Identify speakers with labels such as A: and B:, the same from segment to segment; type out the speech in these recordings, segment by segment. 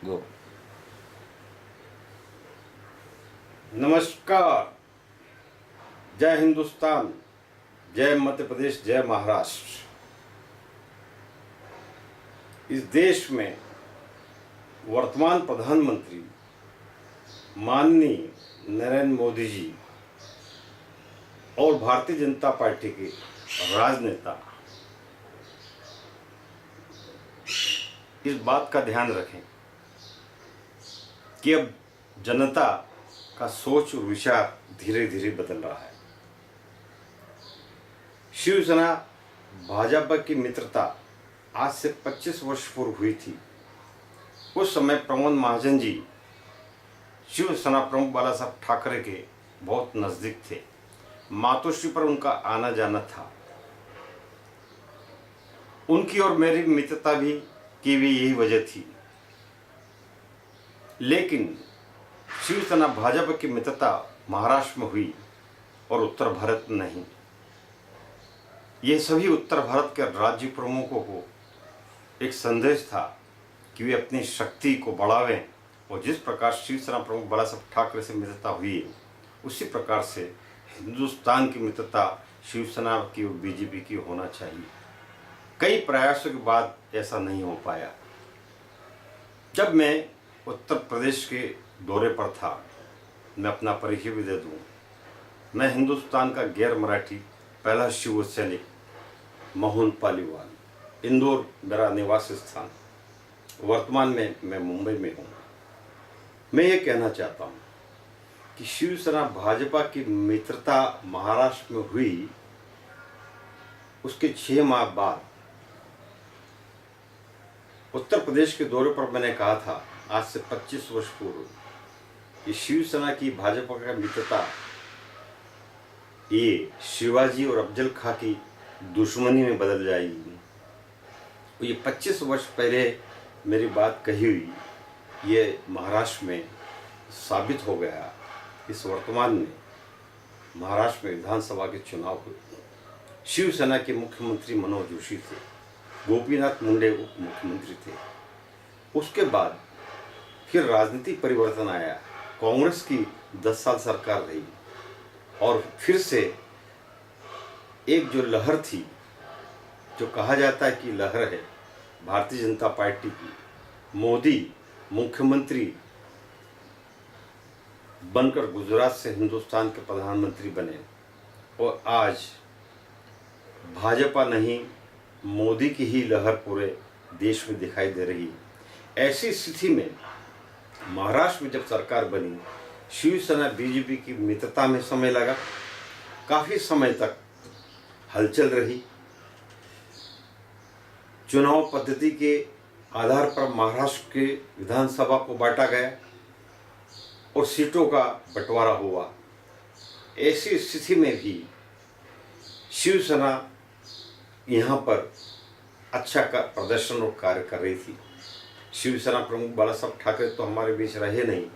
A: गो।
B: नमस्कार। जय हिंदुस्तान, जय मध्य प्रदेश, जय महाराष्ट्र। इस देश में वर्तमान प्रधानमंत्री माननीय नरेंद्र मोदी जी और भारतीय जनता पार्टी के राजनेता इस बात का ध्यान रखें कि अब जनता का सोच और विचार धीरे धीरे बदल रहा है। शिवसेना भाजपा की मित्रता आज से 25 वर्ष पूर्व हुई थी। उस समय प्रमोद महाजन जी शिवसेना प्रमुख बाला साहब ठाकरे के बहुत नज़दीक थे। मातोश्री पर उनका आना जाना था। उनकी और मेरी मित्रता भी की भी यही वजह थी। लेकिन शिवसेना भाजपा की मित्रता महाराष्ट्र में हुई और उत्तर भारत में नहीं। यह सभी उत्तर भारत के राज्य प्रमुखों को एक संदेश था कि वे अपनी शक्ति को बढ़ावें और जिस प्रकार शिवसेना प्रमुख बाला साहब ठाकरे से मित्रता हुई उसी प्रकार से हिंदुस्तान की मित्रता शिवसेना की और बीजेपी की होना चाहिए। कई प्रयासों के बाद ऐसा नहीं हो पाया। जब मैं उत्तर प्रदेश के दौरे पर था, मैं अपना परिचय भी दे दूं, मैं हिंदुस्तान का गैर मराठी पहला शिव सैनिक मोहन पालीवाल, इंदौर मेरा निवास स्थान। वर्तमान में मैं मुंबई में हूँ। मैं ये कहना चाहता हूँ कि शिवसेना भाजपा की मित्रता महाराष्ट्र में हुई उसके 6 माह बाद उत्तर प्रदेश के दौरे पर मैंने कहा था आज से 25 वर्ष पूर्व कि शिवसेना की भाजपा का मित्रता ये शिवाजी और अफजल खां की दुश्मनी में बदल जाएगी। ये 25 वर्ष पहले मेरी बात कही हुई ये महाराष्ट्र में साबित हो गया। इस वर्तमान में महाराष्ट्र में विधानसभा के चुनाव हुए। शिवसेना के मुख्यमंत्री मनोहर जोशी थे, गोपीनाथ मुंडे उप मुख्यमंत्री थे। उसके बाद फिर राजनीतिक परिवर्तन आया। कांग्रेस की 10 साल सरकार रही और फिर से एक जो लहर थी, जो कहा जाता है कि लहर है भारतीय जनता पार्टी की, मोदी मुख्यमंत्री बनकर गुजरात से हिंदुस्तान के प्रधानमंत्री बने और आज भाजपा नहीं मोदी की ही लहर पूरे देश में दिखाई दे रही है। ऐसी स्थिति में महाराष्ट्र में जब सरकार बनी, शिवसेना बीजेपी की मित्रता में समय लगा। काफ़ी समय तक हलचल रही। चुनाव पद्धति के आधार पर महाराष्ट्र के विधानसभा को बांटा गया और सीटों का बंटवारा हुआ। ऐसी स्थिति में भी शिवसेना यहाँ पर अच्छा प्रदर्शन और कार्य कर रही थी। शिवसेना प्रमुख बाला साहब ठाकरे तो हमारे बीच रहे नहीं,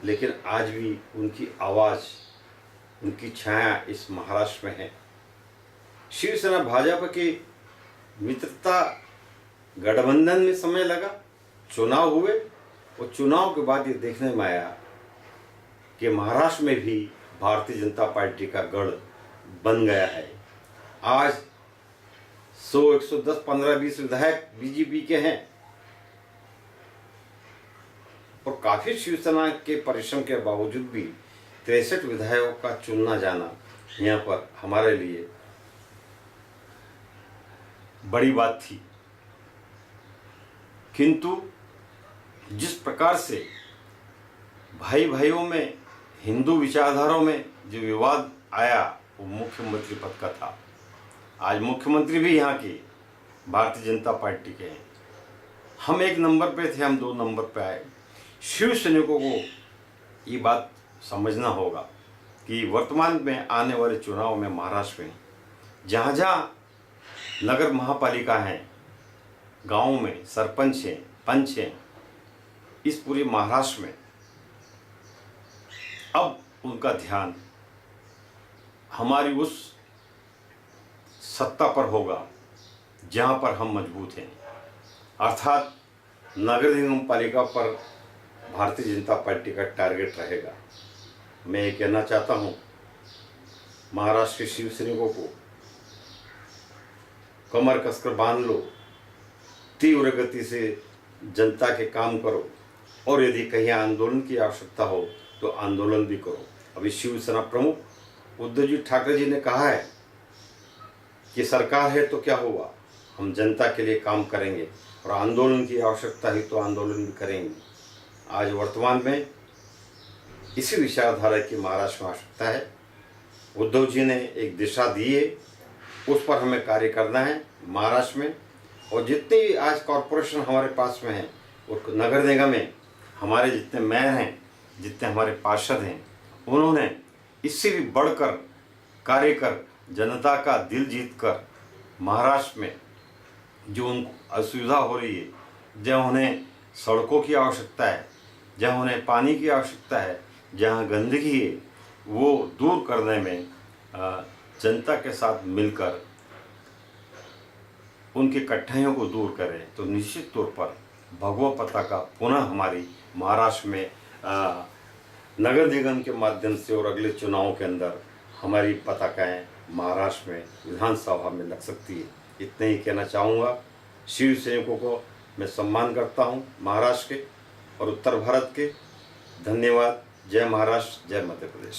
B: लेकिन आज भी उनकी आवाज़, उनकी छाया इस महाराष्ट्र में है। शिवसेना भाजपा की मित्रता गठबंधन में समय लगा, चुनाव हुए और चुनाव के बाद ये देखने में आया कि महाराष्ट्र में भी भारतीय जनता पार्टी का गढ़ बन गया है। आज 100, 110, 15, 20 विधायक बीजेपी के हैं और काफ़ी शिवसेना के परिश्रम के बावजूद भी 63 विधायकों का चुनना जाना यहाँ पर हमारे लिए बड़ी बात थी। किंतु जिस प्रकार से भाई भाइयों में, हिंदू विचारधाराओं में जो विवाद आया वो मुख्यमंत्री पद का था। आज मुख्यमंत्री भी यहाँ के भारतीय जनता पार्टी के हैं। हम 1 नंबर पे थे, हम 2 नंबर पे आए। शिव सैनिकों को ये बात समझना होगा कि वर्तमान में आने वाले चुनाव में महाराष्ट्र में जहाँ जहाँ नगर महापालिका हैं, गाँव में सरपंच हैं, पंच हैं, इस पूरे महाराष्ट्र में अब उनका ध्यान हमारी उस सत्ता पर होगा जहाँ पर हम मजबूत हैं, अर्थात नगर निगम पालिका पर भारतीय जनता पार्टी का टारगेट रहेगा। मैं ये कहना चाहता हूँ महाराष्ट्र के शिव सैनिकों को, कमर कसकर बांध लो, तीव्र गति से जनता के काम करो, और यदि कहीं आंदोलन की आवश्यकता हो तो आंदोलन भी करो। अभी शिवसेना प्रमुख उद्धव जी ठाकरे जी ने कहा है कि सरकार है तो क्या हुआ, हम जनता के लिए काम करेंगे और आंदोलन की आवश्यकता है तो आंदोलन भी करेंगे। आज वर्तमान में इसी विचारधारा की महाराष्ट्र में आवश्यकता है। उद्धव जी ने एक दिशा दी है, उस पर हमें कार्य करना है महाराष्ट्र में। और जितने भी आज कॉरपोरेशन हमारे पास में हैं और नगर निगम में हमारे जितने मेयर हैं, जितने हमारे पार्षद हैं, उन्होंने इससे भी बढ़कर कार्य कर जनता का दिल जीत कर महाराष्ट्र में जो उनको असुविधा हो रही है, जहाँ उन्हें सड़कों की आवश्यकता है, जहाँ उन्हें पानी की आवश्यकता है, जहाँ गंदगी है, वो दूर करने में जनता के साथ मिलकर उनकी कठिनाइयों को दूर करें तो निश्चित तौर पर भगवा पताका पुनः हमारी महाराष्ट्र में नगर निगम के माध्यम से और अगले चुनावों के अंदर हमारी पताकाएं महाराष्ट्र में विधानसभा में लग सकती है। इतने ही कहना चाहूँगा। शिव सैनिकों को मैं सम्मान करता हूँ महाराष्ट्र के और उत्तर भारत के। धन्यवाद। जय महाराष्ट्र, जय मध्य प्रदेश।